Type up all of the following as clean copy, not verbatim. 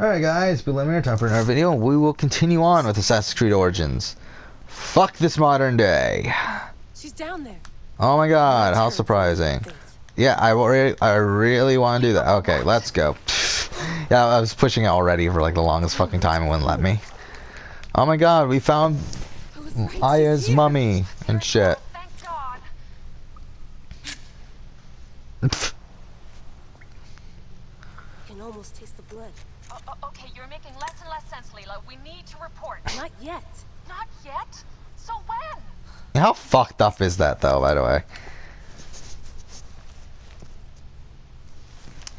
Alright guys, Belimir, time for another video, and we will continue on with Assassin's Creed Origins. Fuck this modern day. She's down there. Oh my god, how surprising. Yeah, I really want to do that. Okay, let's go. Yeah, I was pushing it already for like the longest fucking time, it wouldn't let me. Oh my god, we found Aya's mummy and shit. Almost taste the blood. Okay, you're making less and less sense, Layla. We need to report. Not yet. Not yet? So when? How fucked up is that, though, by the way?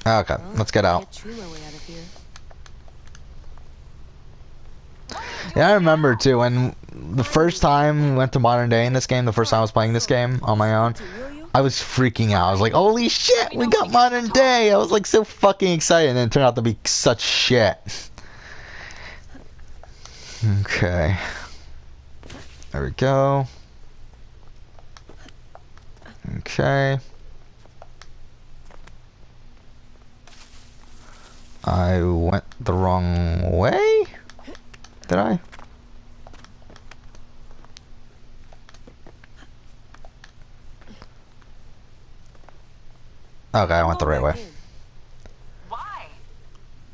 Okay, let's get out. Yeah, I remember, too, when the first time we went to modern day in this game, the first time I was playing this game on my own, I was freaking out. I was like, holy shit, we got modern day! I was like so fucking excited, and it turned out to be such shit. Okay. There we go. Okay. I went the wrong way? Did I? Okay, I went the right way. Why?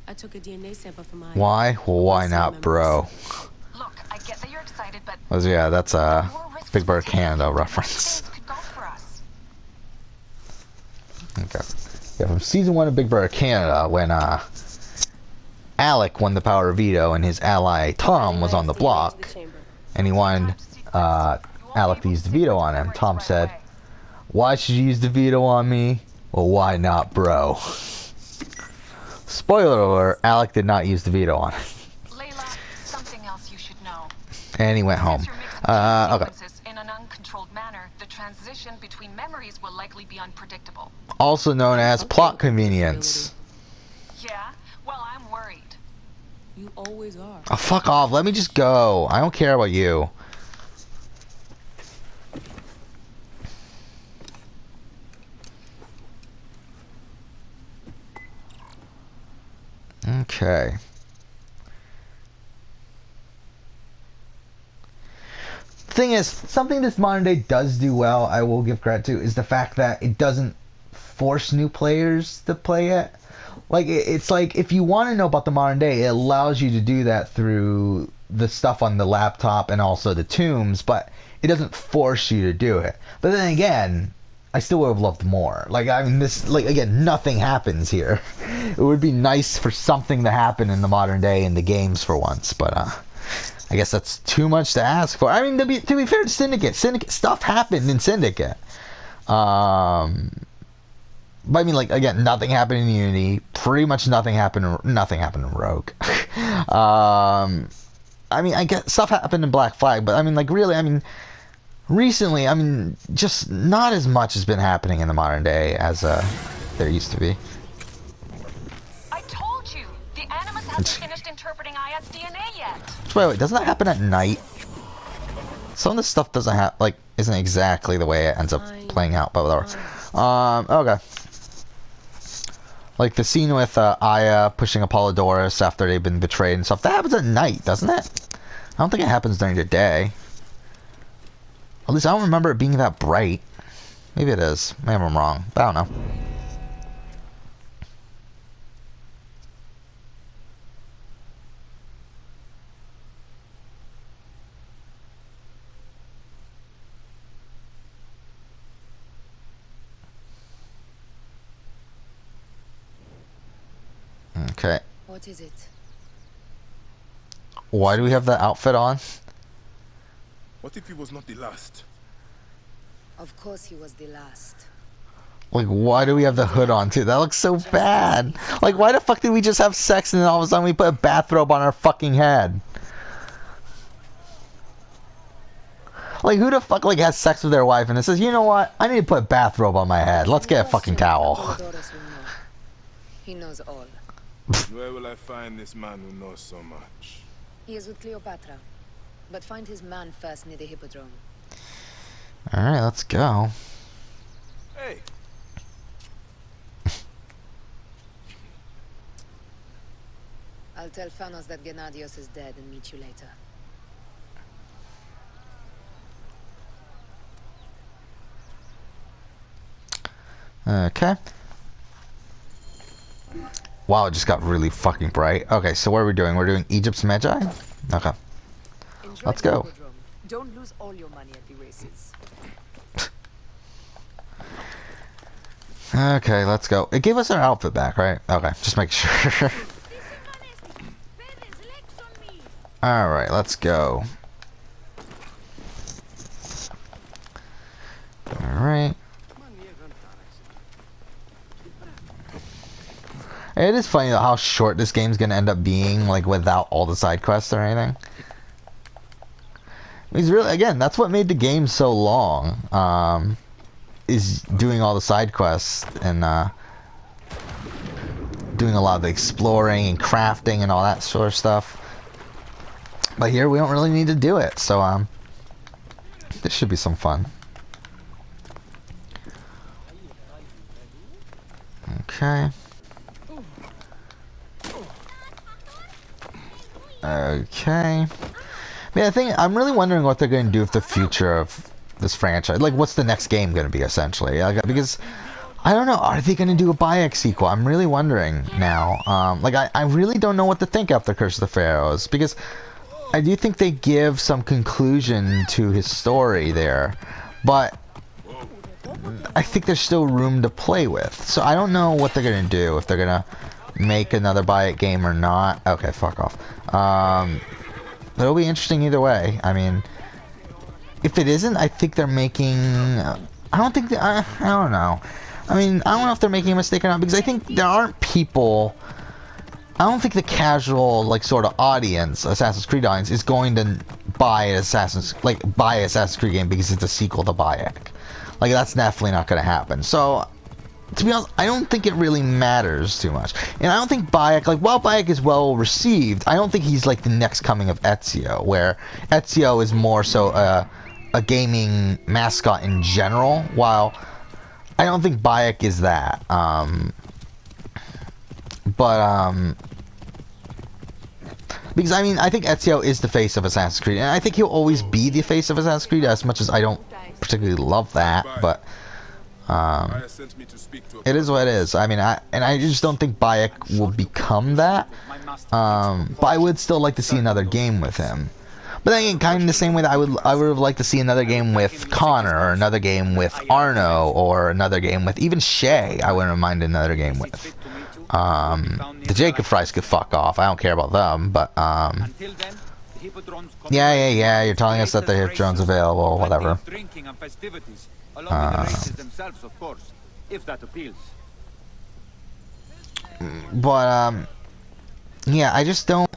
I took a DNA sample from Aya. Why? Well, why not, bro? Look, I get that you're excited, but Yeah, that's a Big Bird Canada reference. could go for us. Okay. Yeah, from season 1 of Big Brother Canada, when Alec won the power of veto and his ally Tom was on the block, and he wanted Alec to use the veto on him. Tom said, "Why should you use the veto on me?" Well, why not, bro? Spoiler alert, Alec did not use the veto on him. Layla, something else you should know. And he went home. Okay. In an uncontrolled manner, the transition between memories will likely be unpredictable. Also known as plot convenience. Yeah? Well, I'm worried. You always are. Oh, fuck off. Let me just go. I don't care about you. Okay. The thing is, something this modern day does do well, I will give credit to, is the fact that it doesn't force new players to play it. Like, it's like, if you want to know about the modern day, it allows you to do that through the stuff on the laptop and also the tombs, but it doesn't force you to do it. But then again, I still would have loved more. Like, I mean, this, like, again, nothing happens here. It would be nice for something to happen in the modern day in the games for once, but, I guess that's too much to ask for. I mean, to be fair to Syndicate stuff happened in Syndicate. But I mean, like, again, nothing happened in Unity. Pretty much nothing happened in Rogue. I mean, I guess stuff happened in Black Flag, but I mean, like, really, I mean, recently, I mean, just not as much has been happening in the modern day as there used to be. I told you! The Animus hasn't finished interpreting Aya's DNA yet! Wait, doesn't that happen at night? Some of this stuff doesn't have, like, isn't exactly the way it ends up playing out, but whatever. Okay. Like the scene with Aya pushing Apollodorus after they've been betrayed and stuff, that happens at night, doesn't it? I don't think it happens during the day. At least I don't remember it being that bright. Maybe it is. Maybe I'm wrong. But I don't know. Okay. What is it? Why do we have that outfit on? What if he was not the last? Of course he was the last. Like, why do we have the hood on, too? That looks so bad. Like, why the fuck did we just have sex and then all of a sudden we put a bathrobe on our fucking head? Like, who the fuck, like, has sex with their wife and it says, you know what? I need to put a bathrobe on my head. Let's get a fucking towel. He knows all. Where will I find this man who knows so much? He is with Cleopatra. But find his man first near the Hippodrome. Alright, let's go. Hey! I'll tell Thanos that Gennadios is dead and meet you later. Okay. Wow, it just got really fucking bright. Okay, so what are we doing? We're doing Egypt's Medjay? Okay. Enjoy Let's the go. hippodrome. Don't lose all your money at the races. Okay, let's go. It gave us our outfit back, right? Okay, just make sure. Alright, let's go. Alright. It is funny though how short this game's gonna end up being, like without all the side quests or anything. Because really, again, that's what made the game so long. Is doing all the side quests and doing a lot of the exploring and crafting and all that sort of stuff. But here we don't really need to do it, so this should be some fun. Okay. Okay. Yeah, I'm really wondering what they're going to do with the future of this franchise. Like, what's the next game going to be, essentially? Because, I don't know, are they going to do a Bayek sequel? I'm really wondering now. Like, I really don't know what to think after Curse of the Pharaohs, because I do think they give some conclusion to his story there, but I think there's still room to play with. So I don't know what they're going to do, if they're going to make another Bayek game or not. Okay, fuck off. But it'll be interesting either way. I mean, if it isn't, I think they're making... I don't think... I don't know. I mean, I don't know if they're making a mistake or not, because I think there aren't people... I don't think the casual, like, sort of audience, Assassin's Creed audience, is going to buy an Assassin's Creed game because it's a sequel to Bayek. Like, that's definitely not going to happen. So, to be honest, I don't think it really matters too much. And I don't think Bayek, like, while Bayek is well received, I don't think he's like the next coming of Ezio, where Ezio is more so a gaming mascot in general, while I don't think Bayek is that. Because, I mean, I think Ezio is the face of Assassin's Creed, and I think he'll always be the face of Assassin's Creed, as much as I don't particularly love that, but it is what it is. I mean, I just don't think Bayek will become that, but I would still like to see another game with him. But then again, kind of the same way that I would have liked to see another game with Connor, or another game with Arno, or another game with even Shay. I wouldn't mind another game with. The Jacob Fries could fuck off. I don't care about them, but yeah. You're telling us that the Hippodrome's available, whatever. But yeah, I just don't.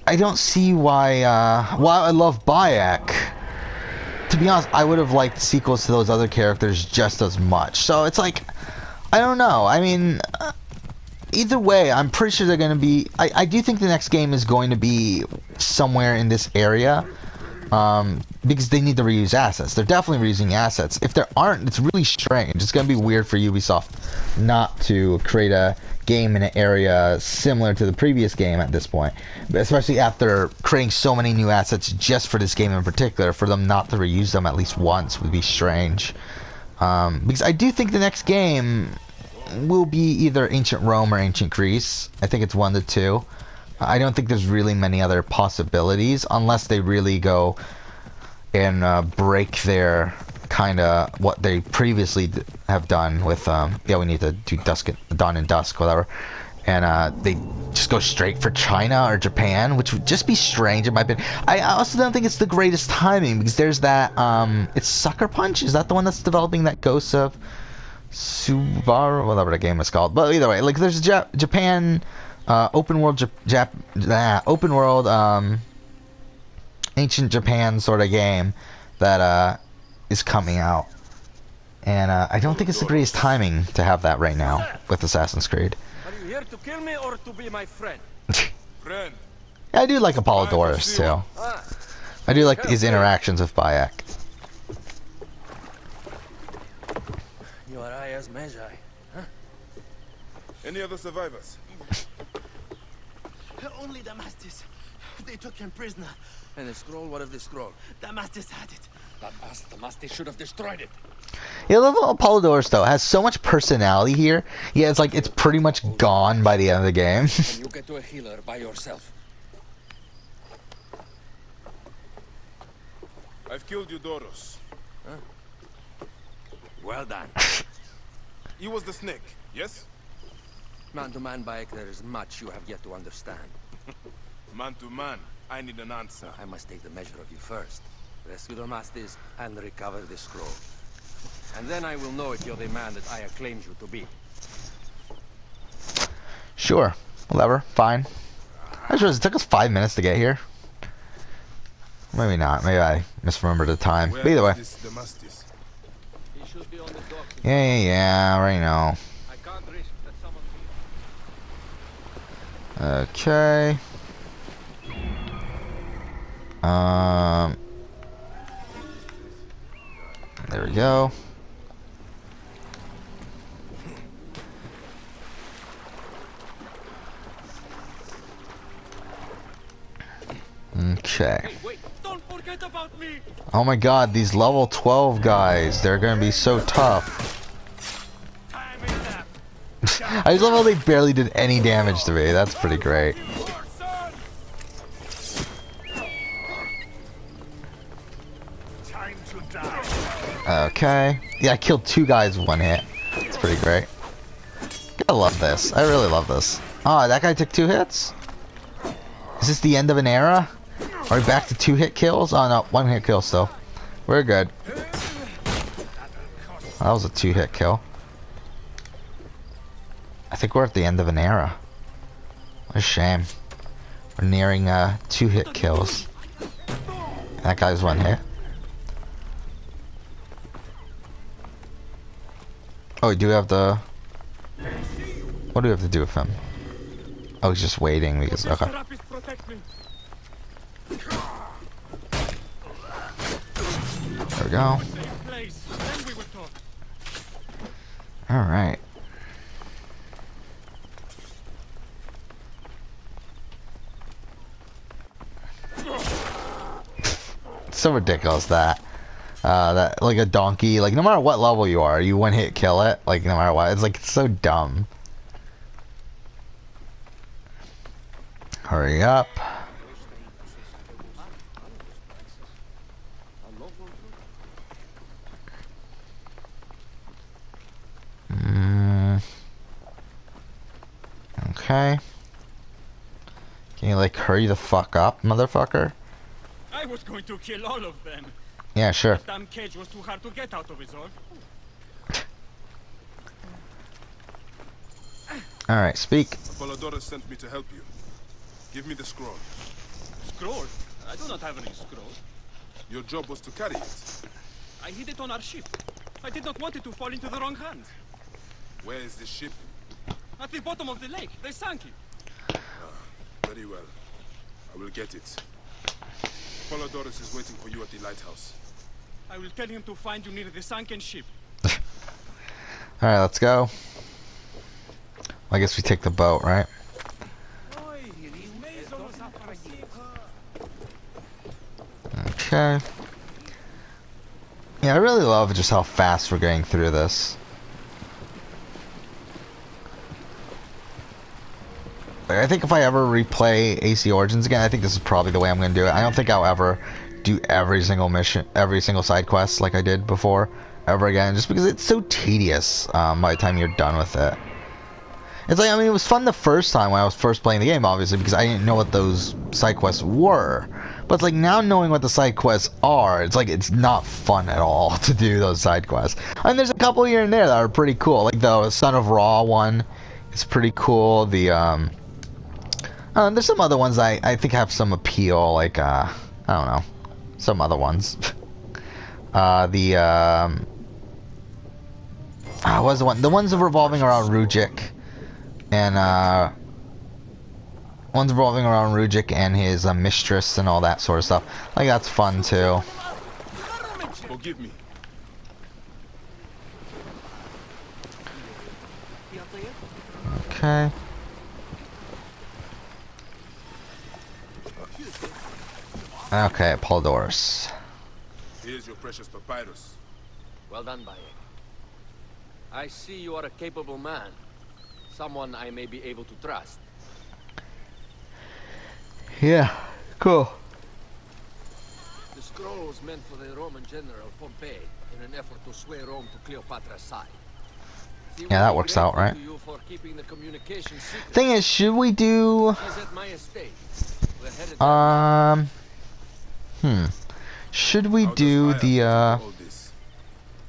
I don't see why. While I love Bayek, to be honest, I would have liked sequels to those other characters just as much. So it's like, I don't know. I mean, either way, I'm pretty sure they're going to be... I do think the next game is going to be somewhere in this area, because they need to reuse assets. They're definitely reusing assets. If there aren't, it's really strange. It's going to be weird for Ubisoft not to create a game in an area similar to the previous game at this point. Especially after creating so many new assets just for this game in particular, for them not to reuse them at least once would be strange. Because I do think the next game will be either Ancient Rome or Ancient Greece. I think it's one of the two. I don't think there's really many other possibilities, unless they really go and break their kind of what they previously have done with, yeah, we need to do Dawn and Dusk, whatever. And they just go straight for China or Japan, which would just be strange in my opinion. I also don't think it's the greatest timing, because there's that, it's Sucker Punch? Is that the one that's developing that Ghost of Subaru, whatever the game is called? But either way, like, there's Japan, open world, ancient Japan sort of game that is coming out. And I don't think it's the greatest timing to have that right now with Assassin's Creed. Are you here to kill me or to be my friend? Friend. Yeah, I do like Apollodorus too. I do like his interactions with Bayek. You are Aya's Medjay, huh? Any other survivors? Only Damastis. They took him prisoner. And the scroll? What of the scroll? Damastis had it. That ass Damastis should have destroyed it. Yeah, the little Apollodorus though has so much personality here. Yeah, it's like it's pretty much gone by the end of the game. And you get to a healer by yourself. I've killed Eudoros. Well done. He was the snake, yes? Man to man, Bayek, there is much you have yet to understand. Man to man, I need an answer. I must take the measure of you first. Rescue Damastis and recover the scroll. And then I will know if you're the man that Aya claims you to be. Sure, whatever, fine. I suppose it took us 5 minutes to get here. Maybe not. Maybe I misremembered the time. But either way. This Damastis? He should be on the dock. Yeah, I already know. I can't risk that someone... Okay. There we go. Okay. Hey, wait! Don't forget about me! Oh my god, these level 12 guys, they're gonna be so tough. Time is up! I just love how they barely did any damage to me. That's pretty great. Time to die. Okay. Yeah, I killed 2 guys with 1 hit. It's pretty great. I love this. I really love this. Oh, that guy took 2 hits? Is this the end of an era? Are we back to 2-hit kills? Oh no, 1-hit kill still. We're good. That was a 2-hit kill. I think we're at the end of an era. What a shame. We're nearing 2-hit kills. That guy's 1 hit. Oh, we do have the... What do we have to do with him? Oh, he's just waiting because... Okay. There we go. Alright. So ridiculous that. That, like a donkey, like no matter what level you are, you 1-hit kill it, like no matter what. It's like, it's so dumb. Hurry up. Okay. Can you like hurry the fuck up, motherfucker? I was going to kill all of them. Yeah, sure. The damn cage was too hard to get out of his all. Alright, speak. Apollodorus sent me to help you. Give me the scroll. Scroll? I do not have any scroll. Your job was to carry it. I hid it on our ship. I did not want it to fall into the wrong hands. Where is the ship? At the bottom of the lake. They sank it. Very well. I will get it. Apollodorus is waiting for you at the lighthouse. I will tell him to find you near the sunken ship. Alright, let's go. I guess we take the boat, right? Okay. Yeah, I really love just how fast we're getting through this. Like, I think if I ever replay AC Origins again, I think this is probably the way I'm going to do it. I don't think I'll ever do every single mission, every single side quest like I did before, ever again, just because it's so tedious by the time you're done with it. It's like, I mean, it was fun the first time when I was first playing the game, obviously, because I didn't know what those side quests were. But it's like, now knowing what the side quests are, it's like, it's not fun at all to do those side quests. And there's a couple here and there that are pretty cool. Like the Son of Ra one is pretty cool. The, there's some other ones I think have some appeal, like, I don't know, some other ones. What was the one? The ones revolving around Rujik. And, one's revolving around Rujik and his mistress and all that sort of stuff. Like, that's fun, too. Forgive me. Okay. Okay, Polydorus. Here's your precious papyrus. Well done, Bayek. I see you are a capable man. Someone I may be able to trust. Yeah, cool. The scroll was meant for the Roman general Pompey in an effort to sway Rome to Cleopatra's side. She Yeah, that will be works out, grateful right? to you for keeping the communication secret. Thing is, should we do? She's at my estate. We're headed there. Should we How do does the Aya fit into all this?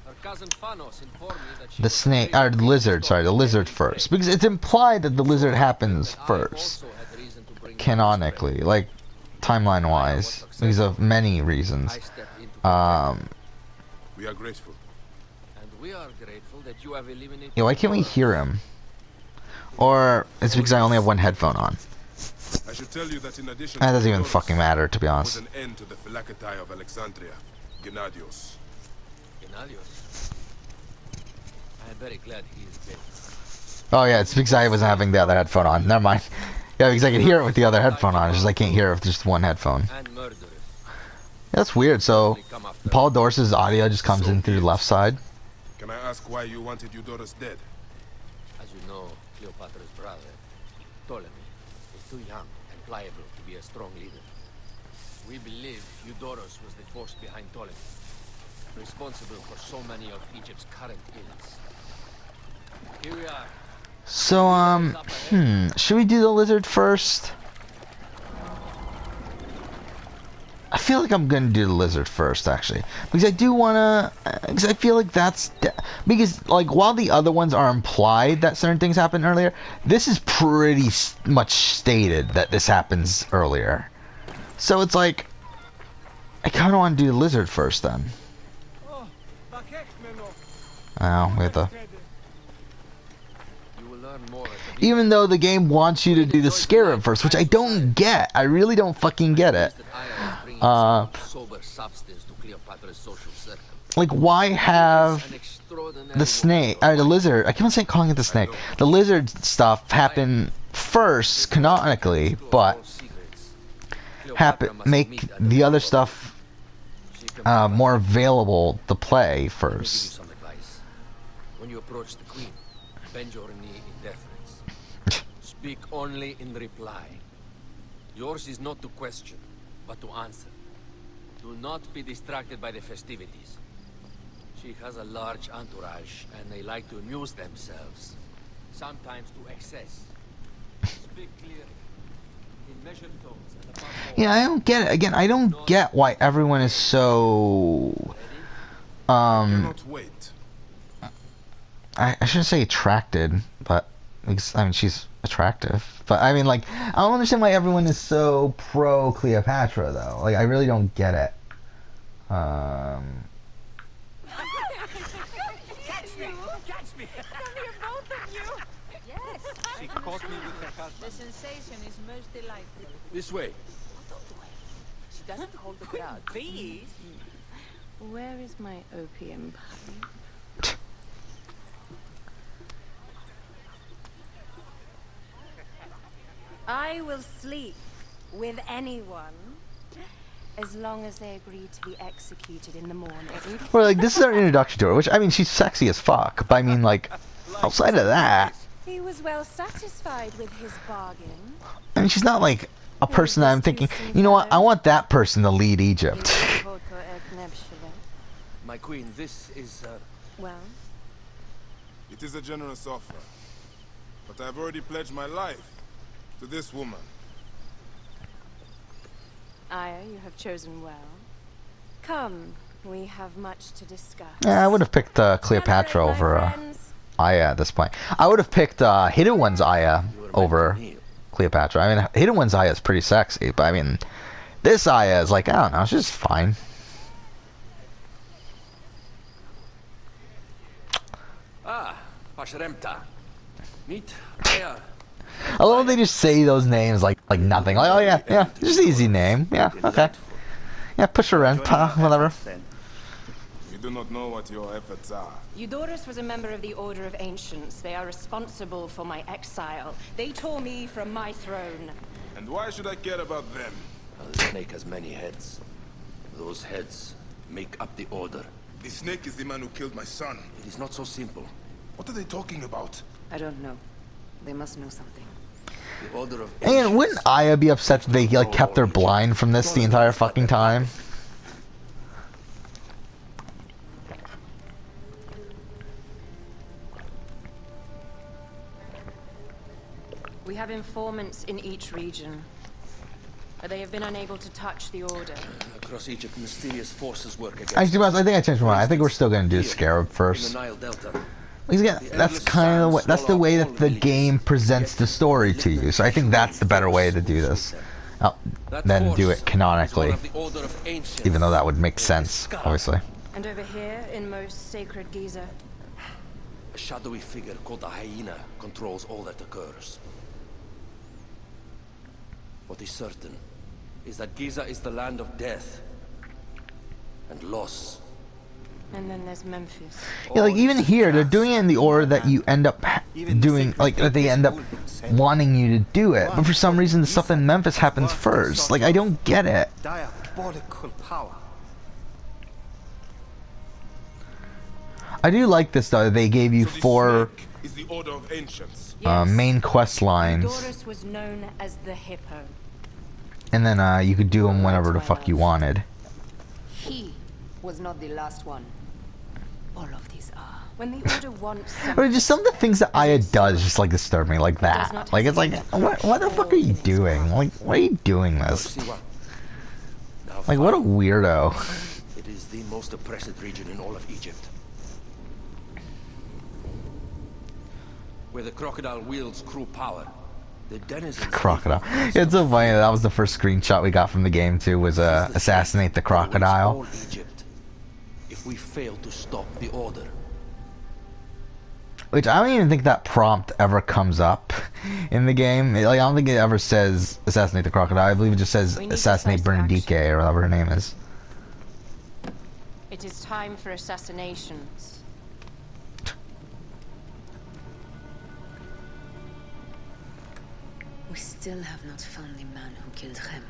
Her cousin Phanos informed me that she the was snake afraid or of the lizard? Sorry, the being lizard betrayed. first, because it's implied that the lizard happens But I first, also had reason to bring canonically, like timeline-wise, because of many reasons. I stepped into We are grateful. and we are grateful that you have eliminated. Yeah, why can't we hear him? Or it's because I only have one headphone on. I should tell you that in addition That to doesn't even Polydorus, fucking matter, to be there honest. was an end to the Phylacetae of Alexandria, Gennadios. Gennadios. I am very glad he is dead. Oh yeah, it's because I wasn't having the other headphone on. Never mind. Yeah, because I can hear it with the other headphone on. It's just I can't hear it with just one headphone. And murderers. That's weird. So Come after Paul Dorsey's audio just comes in through the left side. Can I ask why you wanted Eudorus dead? As you know, Cleopatra's brother, Ptolemy, is too young and pliable to be a strong leader. We believe Eudorus was the force behind Ptolemy, responsible for so many of Egypt's current ills. Here we are. So should we do the lizard first? I feel like I'm gonna do the lizard first, actually, because I do wanna. Because I feel like because like while the other ones are implied that certain things happened earlier, this is pretty much stated that this happens earlier. So it's like I kind of want to do the lizard first then. Oh, we have to. You will learn more at the Even though the game wants you to do the Scarab first, which I don't get. I really don't fucking get it. sober substance to Cleopatra's social circle. Like, why have An extraordinary the snake, or the lizard, I keep on saying calling it the snake, the lizard stuff happen first, canonically, but make the other stuff more available to play first. Some advice. When you approach the queen, bend your knee in deference. Speak only in reply. Yours is not to question, but to answer. Do not be distracted by the festivities. She has a large entourage, and they like to amuse themselves, sometimes to excess. Speak clearly, in measured tones, and above all, Yeah, I don't get it. Again, I don't get why everyone is so Cannot wait. I shouldn't say attracted, but I mean she's attractive. But I mean, like, I don't understand why everyone is so pro Cleopatra though. Like, I really don't get it. Catch me! Catch me! Come here, both of you! Yes, She caught me with her the husband. sensation is most delightful. this way. She doesn't hold the crowd. Please? Where is my opium pipe? I will sleep with anyone as long as they agree to be executed in the morning. Or like, this is our introduction to her, which I mean she's sexy as fuck. But I mean, like, outside of that, He was well satisfied with his bargain. I mean she's not like a person that I'm thinking, you know what, I want that person to lead Egypt. My queen, this is, Well, It is a generous offer, but I've already pledged my life to this woman. Aya, you have chosen well. Come, we have much to discuss. Yeah, I would have picked Cleopatra Celebrate, my over friends. Aya at this point. I would have picked Hidden One's Aya you were meant over to kneel. Cleopatra. I mean, Hidden One's Aya is pretty sexy, but I mean, this Aya is like, I don't know, she's just fine. Ah, Pashremta. Meet Aya. I love when they just say those names like nothing. Like, oh yeah, yeah, just easy name. Yeah, okay. Yeah, push her in, whatever. We do not know what your efforts are. Eudorus was a member of the Order of Ancients. They are responsible for my exile. They tore me from my throne. And why should I care about them? The snake has many heads. Those heads make up the Order. The snake is the man who killed my son. It is not so simple. What are they talking about? I don't know. They must know something. The Order of And wouldn't Aya be upset that they like kept her blind from this the entire fucking time? We have informants in each region, but they have been unable to touch the Order. Across Egypt, mysterious forces work against Actually, us. I think I changed my mind. I think we're still gonna do Scarab In first. the Nile Delta. Because again, that's kind of that's the way that the game presents the story to you. So I think that's the better way to do this, than do it canonically. Even though that would make sense, obviously. And over here, in most sacred Giza, A shadowy figure called the hyena controls all that occurs. What is certain is that Giza is the land of death and loss. and then there's Memphis. Yeah, like even here, they're doing it in the order that you end up doing, like that they end up wanting you to do it. But for some reason, the stuff in Memphis happens first. Like I don't get it. Diabolical power. I do like this though. They gave you So the 4 snake is the Order of Ancients. main quest lines, Doris was known as the Hippo. and then you could do them whenever the fuck you wanted. He was not the last one. All of these are. When the Order wants Or something, just some of the things that Aya does just like disturb me like that. Like it's like, what the fuck are you doing? Like, why are you doing this? Now Like, what a find- weirdo. It is the most oppressed region in all of Egypt. Where the crocodile wields cruel power. The denizens... Crocodile. It's so funny. That was the first screenshot we got from the game too. Was assassinate the crocodile. All Egypt. If we fail to stop the Order. Which I don't even think that prompt ever comes up in the game. Like I don't think it ever says assassinate the crocodile. I believe it just says We need assassinate decisive Bernadike or whatever her name is. it is time for assassinations. We still have not found the man who killed Remu.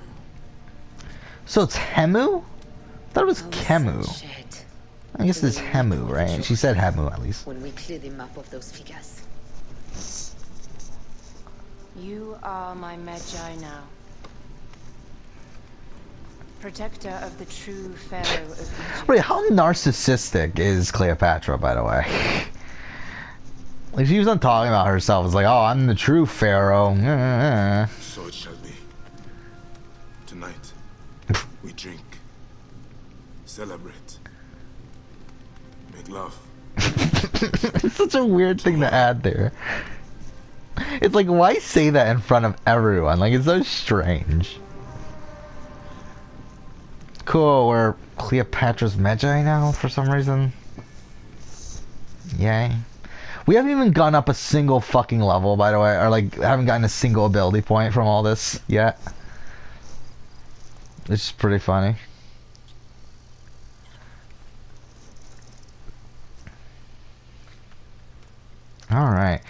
So it's Hemu? I thought it was Kemu. Shed. I guess it's Hemu, right? She said Hemu at least. When we clear the map of those figures. You are my Medjay now. Protector of the true Pharaoh of Egypt. Wait, how narcissistic is Cleopatra, by the way? Like, she was on talking about herself. It's like, oh, I'm the true pharaoh. So it shall be. Tonight, we drink, celebrate, make love. It's such a weird thing to add there. It's like, why say that in front of everyone? Like, it's so strange. Cool, we're Cleopatra's Medjay now for some reason. Yay. We haven't even gone up a single fucking level, by the way, or like, haven't gotten a single ability point from all this yet. Which is pretty funny. Alright.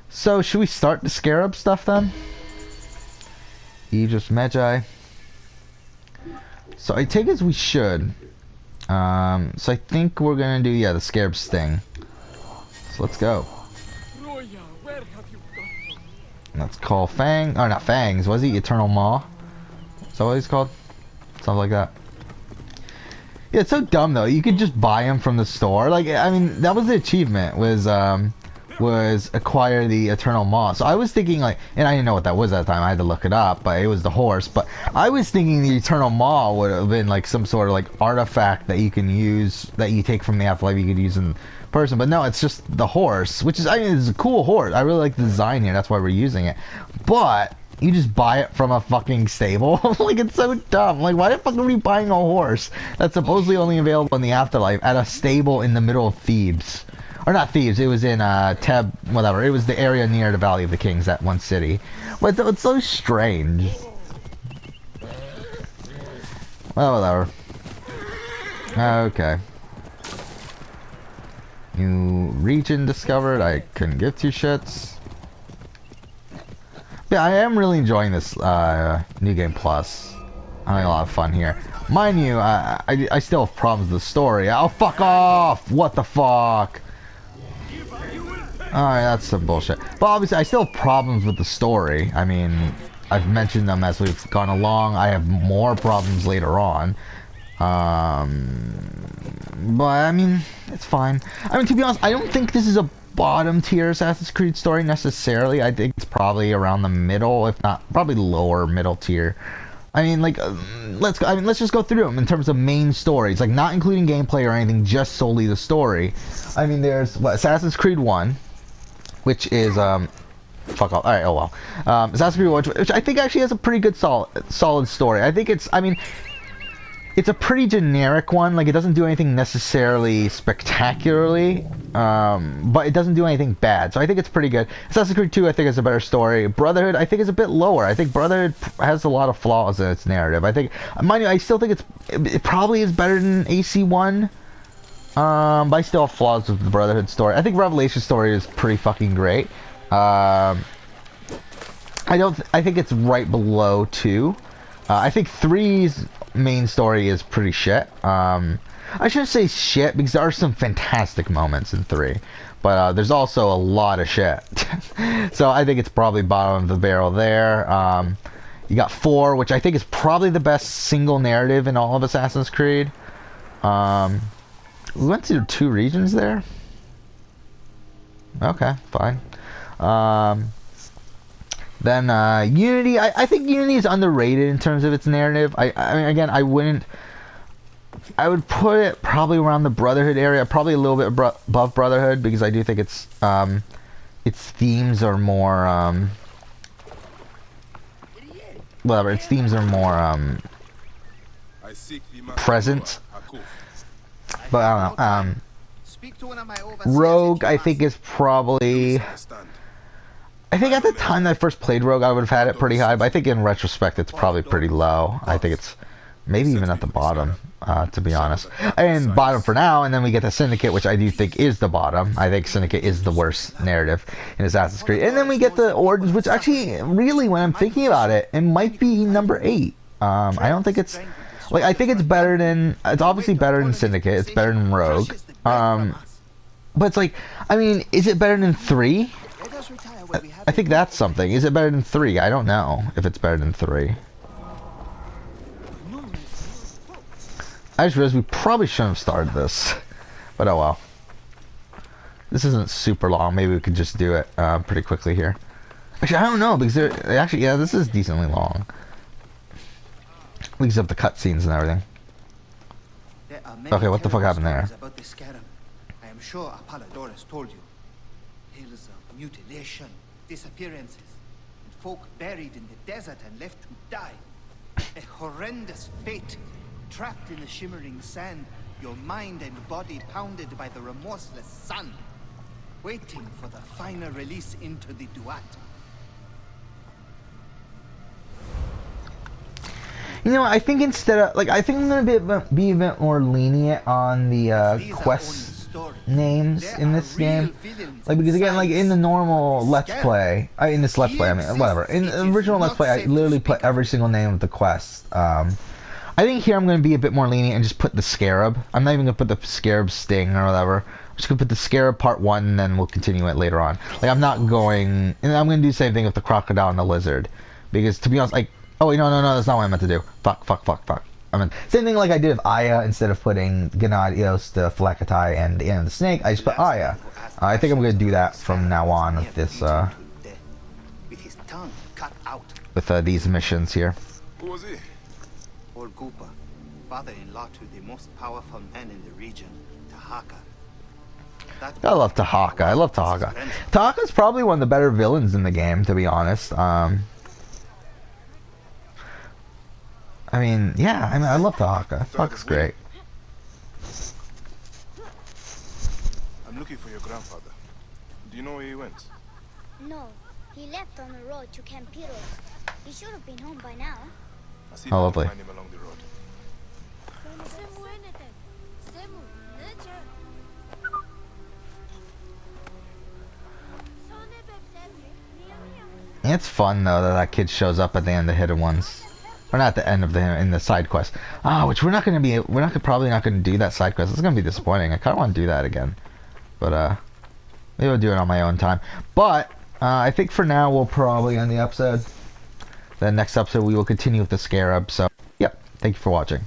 So, should we start the Scarab stuff then? Egypt's Medjay. So, I take it as we should. So, I think we're gonna do, yeah, the Scarab Sting. So, let's go. Roya, where have you gone? Let's call Fang. Or not Fangs, was he? Eternal Maw? Is that what he's called? Something like that. Yeah, it's so dumb though. You could just buy him from the store. Like, I mean, that was the achievement, was acquire the Eternal Maw. So I was thinking like, and I didn't know what that was at the time. I had to look it up, but it was the horse. But I was thinking the Eternal Maw would have been like some sort of like artifact that you can use, that you take from the afterlife, you could use in person. But no, it's just the horse, which is, I mean, it's a cool horse. I really like the design here. That's why we're using it. But you just buy it from a fucking stable. Like, it's so dumb. Like, why the fuck are we buying a horse that's supposedly only available in the afterlife at a stable in the middle of Thebes? Or not Thebes, it was in Teb, whatever. It was the area near the Valley of the Kings, that one city. But it's so strange. Well, whatever. Okay. New region discovered. I couldn't give two shits. Yeah, I am really enjoying this New Game Plus. having a lot of fun here. Mind you, I still have problems with the story. Oh, fuck off! What the fuck? Alright, that's some bullshit. But obviously, I still have problems with the story. I mean, I've mentioned them as we've gone along. I have more problems later on. But, I mean, it's fine. I mean, to be honest, I don't think this is a bottom tier Assassin's Creed story necessarily. I think it's probably around the middle, if not, probably lower middle tier. I mean, like, let's just go through them in terms of main stories, like not including gameplay or anything, just solely the story. I mean, there's Assassin's Creed 1, which is fuck off. All right, oh well. Assassin's Creed 1, which I think actually has a pretty good solid story. I think I mean, it's a pretty generic one. Like, it doesn't do anything necessarily spectacularly, but it doesn't do anything bad. So I think it's pretty good. Assassin's Creed 2, I think, is a better story. Brotherhood, I think, is a bit lower. I think Brotherhood has a lot of flaws in its narrative. I think, mind you, I still think it probably is better than AC1, but I still have flaws with the Brotherhood story. I think Revelation story is pretty fucking great. I think it's right below 2. I think 3's main story is pretty shit. I shouldn't say shit because there are some fantastic moments in 3, but there's also a lot of shit. So I think it's probably bottom of the barrel there. You got 4, which I think is probably the best single narrative in all of Assassin's Creed. We went to 2 regions there. Okay, fine. Then Unity, I think Unity is underrated in terms of its narrative. I mean, again, I would put it probably around the Brotherhood area, probably a little bit above Brotherhood, because I do think its themes are more whatever. Its themes are more present. But I don't know. Rogue, I think, is probably. I think at the time that I first played Rogue, I would have had it pretty high, but I think in retrospect, it's probably pretty low. I think it's maybe even at the bottom, to be honest. And bottom for now, and then we get the Syndicate, which I do think is the bottom. I think Syndicate is the worst narrative in Assassin's Creed. And then we get the Origins, which actually, really, when I'm thinking about it, it might be number 8. I don't think it's. Like, I think it's better than. It's obviously better than Syndicate. It's better than Rogue. But it's like, I mean, is it better than 3? I think that's something. Is it better than 3? I don't know if it's better than 3. I just realized we probably shouldn't have started this. But oh well. This isn't super long. Maybe we could just do it pretty quickly here. Actually, I don't know, because actually, yeah, this is decently long. Because of the cutscenes and everything. Okay, what the fuck happened there? About the Scarab. I am sure Apollodorus told you. Tales of mutilation, disappearances, and folk buried in the desert and left to die. A horrendous fate, trapped in the shimmering sand, your mind and body pounded by the remorseless sun, waiting for the final release into the Duat. You know, I think instead of, like, I think I'm gonna be a bit more lenient on the quest names in this game, like, because again, like in the normal Let's Play, in this Let's Play, I mean, whatever, in the original Let's Play, I literally put every single name of the quest. I think here I'm going to be a bit more lenient and just put the Scarab. I'm not even going to put the Scarab Sting or whatever. I'm just going to put the Scarab Part 1, and then we'll continue it later on. Like, I'm not going, and I'm going to do the same thing with the Crocodile and the Lizard, because to be honest, like, oh wait, no, that's not what I meant to do. Fuck. I mean, same thing like I did with Aya. Instead of putting Gennadios, the Phylakitai, and the end of the snake, I just put Aya. I think I'm going to do that from now on with this, with these missions here. Who was he? Old Goopa, father-in-law to the most powerful man in the region, Tahaka. I love Tahaka. I love Tahaka. Tahaka's probably one of the better villains in the game, to be honest. I mean, yeah, I love Tahaka. Tahaka's great. I'm looking for your grandfather. Do you know where he went? No, he left on the road to Campiros. He should have been home by now. I see Oh, lovely. find him along the road. It's fun though that kid shows up at the end of Hidden Ones. or not at the end of in the side quest. Which probably not gonna do that side quest. It's gonna be disappointing. I kind of want to do that again, but maybe I'll do it on my own time. But I think for now we'll probably end the episode. The next episode we will continue with the Scarab. So, yep. Thank you for watching.